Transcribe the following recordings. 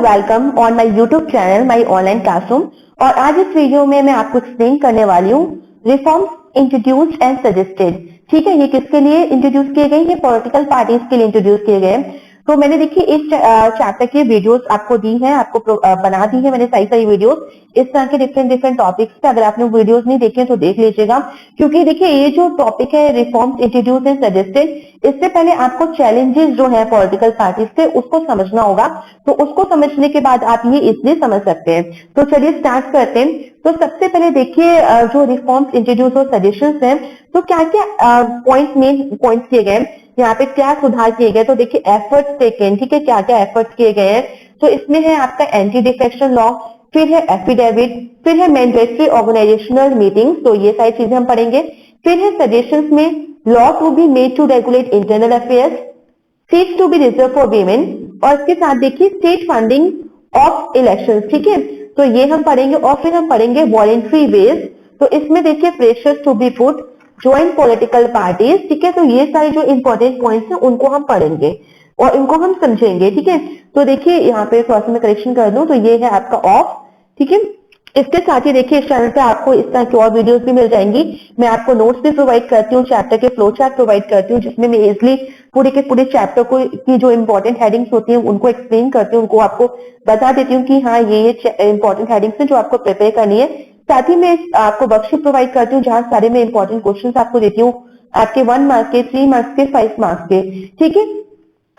Welcome on my YouTube channel my online classroom. और आज इस वीडियो में मैं आपको एक्सप्लेन करने वाली हूँ रिफॉर्म्स इंट्रोड्यूस्ड एंड सजेस्टेड। ठीक है, ये किसके लिए इंट्रोड्यूस किए गए? ये पॉलिटिकल पार्टीज के लिए इंट्रोड्यूस किए गए। तो मैंने देखिए इस चैप्टर के वीडियोस आपको दी हैं, आपको बना दी है मैंने सारी सारी वीडियोस इस तरह के डिफरेंट टॉपिक्स पे। अगर आपने वीडियोस नहीं देखे तो देख लीजिएगा, क्योंकि देखिए ये जो टॉपिक है रिफॉर्म्स इंट्रोड्यूस एंड सजेस्टेड, इससे पहले आपको चैलेंजेस जो है पॉलिटिकल पार्टीज के उसको समझना होगा। तो उसको समझने के बाद आप ये इजली समझ सकते हैं। तो चलिए स्टार्ट करते हैं। तो सबसे पहले देखिए जो रिफॉर्म्स इंट्रोड्यूस और सजेशंस हैं, तो क्या क्या पॉइंट मेन पॉइंट्स किए गए, यहाँ पे क्या सुधार किए गए। तो देखिए एफर्ट्स टेकन, ठीक है, क्या क्या एफर्ट्स किए गए हैं। तो इसमें है आपका एंटी डिफेक्शन लॉ, फिर है एफिडेविट, फिर है मैंडेटरी ऑर्गेनाइजेशनल मीटिंग, तो ये सारी चीजें हम पढ़ेंगे। फिर है सजेशंस में law to be made to regulate internal affairs, seats to be reserve for women, और इसके साथ देखिए स्टेट फंडिंग ऑफ इलेक्शंस, ठीक है, तो ये हम पढ़ेंगे। और फिर हम पढ़ेंगे वॉलेंट्री वेज, तो इसमें देखिए pressures to be put join political parties, ठीक है। तो ये सारे जो इंपॉर्टेंट पॉइंट्स हैं उनको हम पढ़ेंगे और इनको हम समझेंगे, ठीक है। तो देखिए यहाँ पे थोड़ा सा मैं करेक्शन कर दूं, तो ये है आपका ऑफ, ठीक है। इसके साथ ही देखिए इस चैनल पे आपको इस तरह की और वीडियोस भी मिल जाएंगी। मैं आपको नोट्स भी प्रोवाइड करती हूँ, चैप्टर के फ्लो चार्ट प्रोवाइड करती हूँ, जिसमें मैं इजिली पूरे के पूरे चैप्टर को की जो इंपॉर्टेंट हेडिंग्स होती हैं उनको एक्सप्लेन करती हूँ, उनको आपको बता देती हूँ कि हाँ ये इंपॉर्टेंट हेडिंग्स हैं जो आपको प्रिपेयर करनी है। साथ ही मैं आपको वर्कशीट प्रोवाइड करती हूँ जहां सारे में इंपॉर्टेंट क्वेश्चन आपको देती हूँ, आपके 1 मार्क्स के, 3 मार्क्स के, 5 मार्क्स के, ठीक है।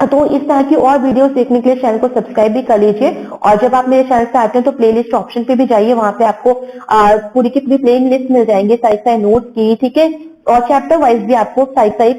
तो इस तरह की और वीडियोस देखने के लिए चैनल को सब्सक्राइब भी कर लीजिए। और जब आप मेरे चैनल पे आते हैं तो प्लेलिस्ट ऑप्शन पे भी जाइए, वहां पे आपको पूरी की पूरी प्ले लिस्ट मिल जाएंगे सारी सारी नोट्स की, ठीक है। और चैप्टर वाइज भी आपको सारी सारी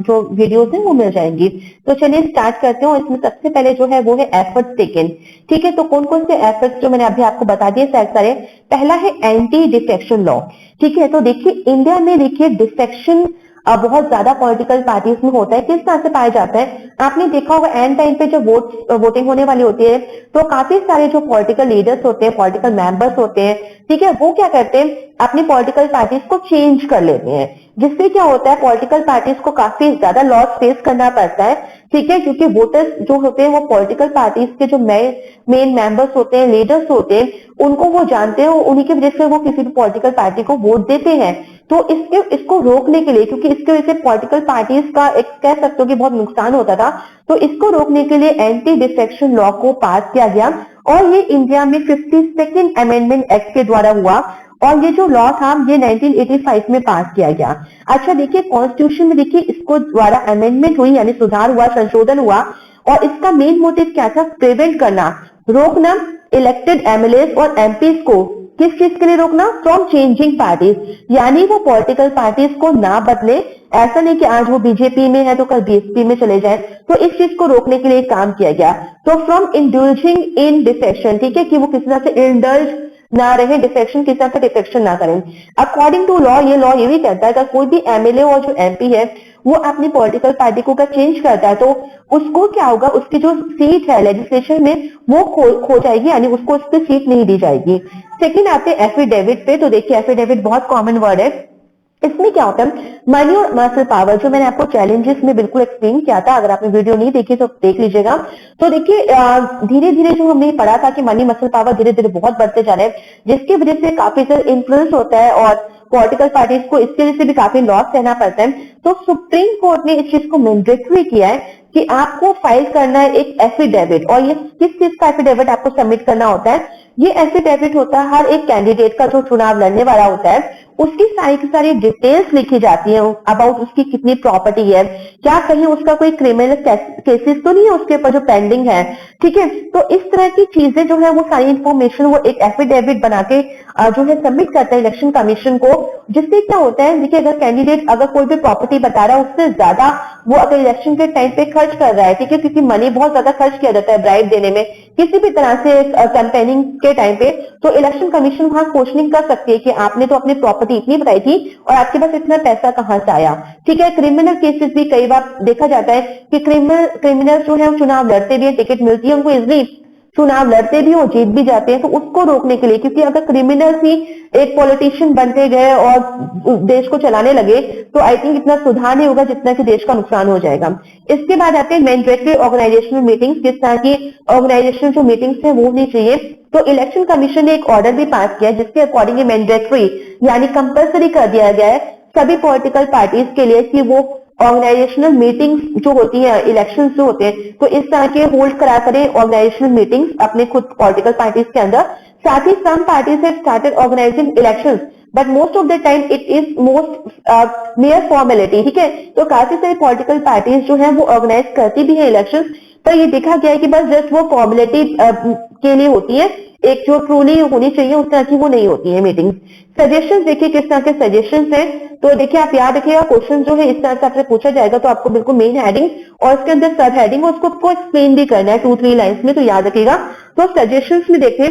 जो वीडियोस हैं वो मिल जाएंगी। तो चलिए स्टार्ट करते हैं। और इसमें सबसे पहले जो है वो है एफर्ट्स टेकन, ठीक है। तो कौन कौन से एफर्ट्स जो मैंने अभी आपको बता दिए सारे। पहला है एंटी डिफेक्शन लॉ, ठीक है। तो देखिए इंडिया में देखिए डिफेक्शन बहुत ज्यादा पॉलिटिकल पार्टीज में होता है। किस तरह से पाया जाता है, आपने देखा होगा एंड टाइम पे जब वोटिंग होने वाली होती है तो काफी सारे जो पॉलिटिकल लीडर्स होते हैं, पॉलिटिकल मेंबर्स होते हैं, ठीक है, वो क्या करते हैं अपनी पॉलिटिकल पार्टीज को चेंज कर लेते हैं। जिससे क्या होता है पॉलिटिकल पार्टीज को काफी ज्यादा लॉस फेस करना पड़ता है, ठीक है, क्योंकि वोटर्स जो होते हैं वो पॉलिटिकल पार्टीज के जो मेन मेंबर्स होते हैं, लीडर्स होते हैं, उनको वो जानते हैं और उन्हीं की वजह से वो किसी भी पॉलिटिकल पार्टी को वोट देते हैं। तो इसको रोकने के लिए, क्योंकि इसके वजह से पॉलिटिकल पार्टीज का एक कह सकते हो कि बहुत नुकसान होता था, तो इसको रोकने के लिए एंटी डिफेक्शन लॉ को पास किया गया। और ये इंडिया में 52nd अमेंडमेंट एक्ट के द्वारा हुआ। और ये जो लॉ था ये 1985 में पास किया गया। अच्छा देखिए कॉन्स्टिट्यूशन में देखिए इसको द्वारा अमेंडमेंट हुई, यानी सुधार हुआ, संशोधन हुआ। और इसका मेन मोटिव क्या था? प्रिवेंट करना, रोकना इलेक्टेड एमएलए और एमपीज को, किस चीज के लिए रोकना? फ्रॉम चेंजिंग पार्टीज, यानी वो पॉलिटिकल पार्टीज को ना बदले। ऐसा नहीं कि आज वो बीजेपी में है तो कल बीएसपी में चले जाए, तो इस चीज को रोकने के लिए काम किया गया। तो फ्रॉम इंडल्जिंग इन डिफेक्शन, ठीक है, कि वो किसी तरह से इंडल्ज ना रहे, डिफेक्शन किसी तरह से डिफेक्शन ना करें। अकॉर्डिंग टू लॉ ये लॉ ये भी कहता है कि कोई भी एमएलए और जो एमपी है वो अपनी पॉलिटिकल पार्टी को अगर चेंज करता है तो उसको क्या होगा, उसकी जो सीट है लेजिस्लेशन में वो खो जाएगी, यानी उसको उस पर सीट नहीं दी जाएगी। सेकंड आते हैं एफिडेविट पे। तो देखिए एफिडेविट बहुत कॉमन वर्ड है। इसमें क्या होता है, मनी और मसल पावर, जो मैंने आपको चैलेंजेस में बिल्कुल एक्सप्लेन किया था, अगर आपने वीडियो नहीं देखी तो देख लीजिएगा। तो देखिए धीरे धीरे जो हमने पढ़ा था कि मनी मसल पावर धीरे धीरे बहुत बढ़ते जा रहे हैं, जिसकी वजह से काफी ज्यादा इन्फ्लुएंस होता है और पॉलिटिकल पार्टीज को इसकी वजह से भी काफी लॉस सहना पड़ता है। तो सुप्रीम कोर्ट ने इस चीज को मैंडेटरी किया है कि आपको फाइल करना है एक एफिडेविट। और ये किस चीज का एफिडेविट आपको सबमिट करना होता है? ये एफिडेविट होता है हर एक कैंडिडेट का जो चुनाव लड़ने वाला होता है, उसकी सारी की सारी डिटेल्स लिखी जाती है अबाउट उसकी कितनी प्रॉपर्टी है, क्या कहीं उसका कोई क्रिमिनल केसेस तो नहीं है उसके ऊपर जो पेंडिंग है, ठीक है। तो इस तरह की चीजें जो है वो सारी इंफॉर्मेशन वो एक एफिडेविट बना के जो है सबमिट करता है इलेक्शन कमीशन को। जिससे क्या होता है, देखिए अगर कैंडिडेट अगर कोई भी प्रॉपर्टी बता रहा है उससे ज्यादा वो अगर इलेक्शन के टाइम पे खर्च कर रहा है, ठीक है, क्योंकि मनी बहुत ज्यादा खर्च किया जाता है ब्राइब देने में किसी भी तरह से कैंपेनिंग के टाइम पे, तो इलेक्शन कमीशन वहां क्वेश्चनिंग कर सकती है कि आपने तो अपनी प्रॉपर्टी इतनी बताई थी और आपके पास इतना पैसा कहां से आया, ठीक है। क्रिमिनल केसेस भी कई बार देखा जाता है कि क्रिमिनल जो है चुनाव लड़ते भी, टिकट मिलती है उनको इजिली, चुनाव लड़ते भी हो, जीत भी जाते हैं, तो उसको रोकने के लिए, क्योंकि अगर क्रिमिनल्स ही एक पॉलिटिशियन बनते गए और देश को चलाने लगे तो आई थिंक इतना सुधार नहीं होगा जितना कि देश का नुकसान हो जाएगा। इसके बाद आते हैं मैंडेटरी ऑर्गेनाइजेशनल मीटिंग्स, किस तरह की ऑर्गेनाइजेशनल जो मीटिंग्स है वो होनी चाहिए। तो इलेक्शन कमीशन ने एक ऑर्डर भी पास किया जिसके अकॉर्डिंग मैंडेटरी यानी कंपल्सरी कर दिया गया है सभी पॉलिटिकल पार्टीज के लिए कि वो ऑर्गेनाइजेशनल मीटिंग्स जो होती है, इलेक्शन जो होते हैं, तो इस तरह के होल्ड करा करें ऑर्गेनाइजेशनल मीटिंग्स अपने खुद पॉलिटिकल पार्टीज के अंदर। साथ ही सम parties have started organizing elections but most of the time it is most mere formality. ठीक है, तो काफी सारी पॉलिटिकल पार्टीज जो है वो ऑर्गेनाइज करती भी है इलेक्शंस, पर ये देखा गया है कि बस जस्ट वो फॉर्मेलिटी के लिए होती है, एक जो ट्रूली होनी चाहिए उस तरह की वो नहीं होती है मीटिंग। सजेशंस देखिए किस तरह के सजेशंस हैं, तो देखिए आप याद रखिएगा क्वेश्चन जो है इस तरह से आपसे पूछा जाएगा, तो आपको बिल्कुल मेन हेडिंग और इसके अंदर सब हेडिंग और उसको आपको एक्सप्लेन भी करना है 2-3 लाइन्स में, तो याद रखिएगा। तो सजेशंस में देखें,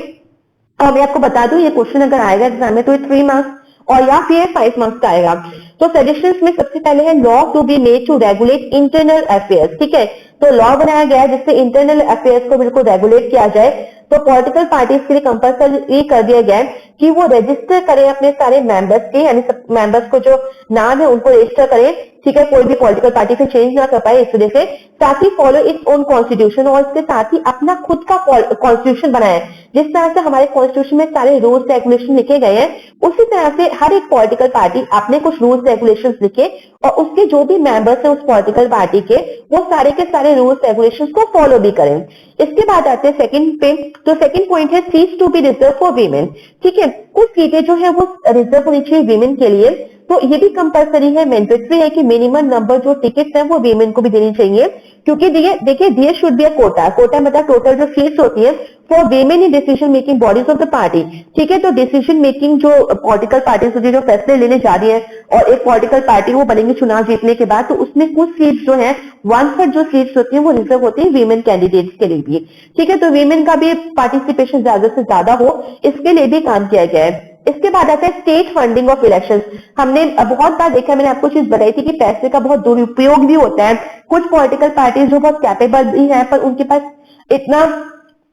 मैं आपको बता दूं ये क्वेश्चन अगर आएगा एग्जाम में तो 3 मार्क्स और या फिर 5 मार्क्स का आएगा। तो सजेशंस में सबसे पहले है law to be made to regulate internal affairs. ठीक है, तो लॉ बनाया गया है जिससे इंटरनल अफेयर्स को बिल्कुल रेगुलेट किया जाए। तो पॉलिटिकल पार्टीज के लिए कंपल्सरी कर दिया गया है कि वो रजिस्टर करें अपने सारे मेंबर्स के, यानी सब मेंबर्स को जो नाम है उनको रजिस्टर करें। ठीक है, कोई भी पॉलिटिकल पार्टी से चेंज ना कर पाए इस वजह से, ताकि फॉलो इट्स ओन कॉन्स्टिट्यूशन और इसके साथ ही अपना खुद का कॉन्स्टिट्यूशन बनाए। जिस तरह से हमारे कॉन्स्टिट्यूशन में सारे रूल्स रेगुलेशन लिखे गए हैं उसी तरह से हर एक पॉलिटिकल पार्टी अपने कुछ रूल्स रेगुलेशन लिखे और उसके जो भी मेंबर्स हैं उस पॉलिटिकल पार्टी के वो सारे के सारे रूल्स रेगुलेशन को फॉलो भी करें। इसके बाद आते हैं सेकंड पे, तो सेकंड पॉइंट है seats to be reserve for women. ठीक है, कुछ सीटें जो है वो रिजर्व होनी चाहिए वीमेन के लिए, तो ये भी कंपलसरी है, मैंडेटरी है कि मिनिमम नंबर जो टिकट्स है वो वीमेन को भी देनी चाहिए। क्योंकि देखिए there should be a quota, quota मतलब टोटल जो सीट्स होती है for women in decision making bodies of the party. ठीक है, तो डिसीजन मेकिंग जो पॉलिटिकल पार्टीज होती है जो फैसले लेने जा रही है और एक पॉलिटिकल पार्टी वो बनेंगी चुनाव जीतने के बाद, तो उसमें कुछ सीट्स जो है 1/3 जो सीट्स होती है वो रिजर्व होती है वीमेन कैंडिडेट्स के लिए भी। ठीक है, तो वीमेन का भी पार्टिसिपेशन ज्यादा से ज्यादा हो इसके लिए भी काम किया गया है। इसके बाद आता है स्टेट फंडिंग ऑफ इलेक्शंस। हमने बहुत बार देखा, मैंने आपको चीज बताई थी कि पैसे का बहुत दुरुपयोग भी होता है। कुछ पॉलिटिकल पार्टीज जो बहुत कैपेबल भी है पर उनके पास इतना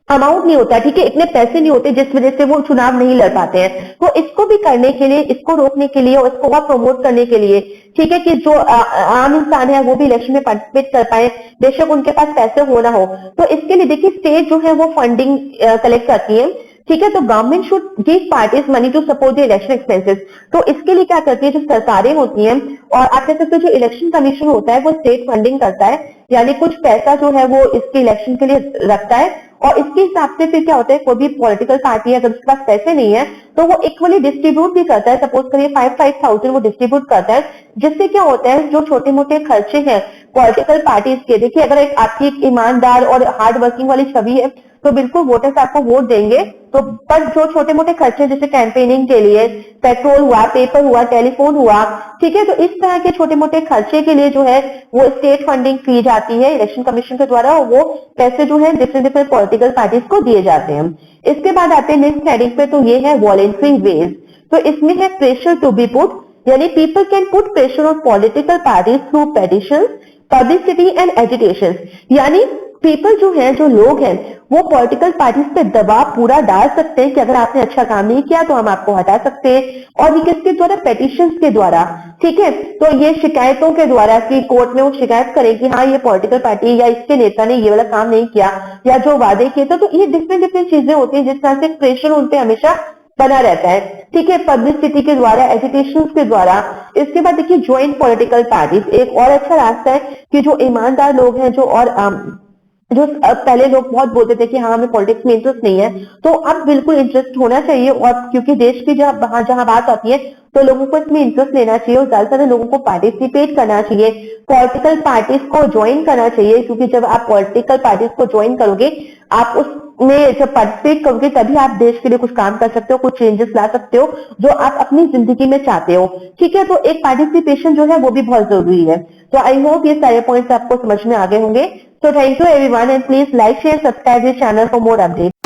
अमाउंट नहीं होता, ठीक है, इतने पैसे नहीं होते जिस वजह से वो चुनाव नहीं लड़ पाते हैं। तो इसको भी करने के लिए, इसको रोकने के लिए और इसको और प्रमोट करने के लिए, ठीक है, कि जो आम इंसान है वो भी इलेक्शन में पार्टिसिपेट कर पाए, बेशक उनके पास पैसे हो ना हो, तो इसके लिए देखिए स्टेट जो है वो फंडिंग कलेक्ट करती है। ठीक है, तो government should give parties money to support the election expenses. तो इसके लिए क्या करती है, जो सरकारें होती हैं और आप कह सकते हो जो इलेक्शन कमीशन होता है वो स्टेट फंडिंग करता है, यानी कुछ पैसा जो है वो इसके इलेक्शन के लिए रखता है और इसके हिसाब से फिर क्या होता है, कोई भी पॉलिटिकल पार्टी अगर उसके पास पैसे नहीं है तो वो इक्वली डिस्ट्रीब्यूट भी करता है। सपोज करिए 5,000 वो डिस्ट्रीब्यूट करता है, जिससे क्या होता है जो छोटे मोटे खर्चे हैं पॉलिटिकल पार्टीज के, देखिए अगर आपकी एक ईमानदार और हार्ड वर्किंग वाली छवि है तो बिल्कुल वोटर्स आपको वोट देंगे। तो पर जो छोटे मोटे खर्चे जैसे कैंपेनिंग के लिए पेट्रोल हुआ, पेपर हुआ, टेलीफोन हुआ, ठीक है, तो इस तरह के छोटे मोटे खर्चे के लिए जो है वो स्टेट फंडिंग की जाती है इलेक्शन कमीशन के द्वारा और वो पैसे जो है डिफरेंट डिफरेंट पॉलिटिकल पार्टीज को दिए जाते हैं। इसके बाद आते हैं नेक्स्ट हेडिंग पे, तो ये है वॉलेंट्री वेज। तो इसमें है प्रेशर टू बी पुट, यानी people can put pressure on political parties through petition, publicity and agitation. यानी पीपल जो है, जो लोग हैं, वो पॉलिटिकल पार्टीज पे दबाव पूरा डाल सकते हैं कि अगर आपने अच्छा काम नहीं किया तो हम आपको हटा सकते हैं, और ये किसके द्वारा, पेटिशंस के द्वारा। ठीक है, तो ये शिकायतों के द्वारा कि कोर्ट में वो शिकायत करें कि हाँ ये पॉलिटिकल पार्टी या इसके नेता ने ये वाला काम नहीं किया या जो वादे किए थे, तो ये डिफरेंट डिफरेंट चीजें होती है जिस तरह से प्रेशर उन पे हमेशा बना रहता है। ठीक है, पब्लिसिटी के द्वारा, एजुकेशन के द्वारा। इसके बाद देखिए ज्वाइंट पॉलिटिकल पार्टीज, एक और अच्छा रास्ता है कि जो ईमानदार लोग हैं, जो और जो पहले लोग बहुत बोलते थे कि हाँ हमें पॉलिटिक्स में इंटरेस्ट नहीं है, तो अब बिल्कुल इंटरेस्ट होना चाहिए, और क्योंकि देश की जहां बात आती है तो लोगों को इसमें इंटरेस्ट लेना चाहिए और ज्यादा से ज्यादा लोगों को पार्टिसिपेट करना चाहिए, पॉलिटिकल पार्टीज को ज्वाइन करना चाहिए, क्योंकि जब आप पॉलिटिकल पार्टीज को ज्वाइन करोगे, आप उसमें जब पार्टिसिपेट करोगे तभी आप देश के लिए कुछ काम कर सकते हो, कुछ चेंजेस ला सकते हो जो आप अपनी जिंदगी में चाहते हो। ठीक है, तो एक पार्टिसिपेशन जो है वो भी बहुत जरूरी है। तो आई होप ये सारे पॉइंट्स आपको समझ में आ गए होंगे। So thank you everyone and please like, share, subscribe this channel for more updates.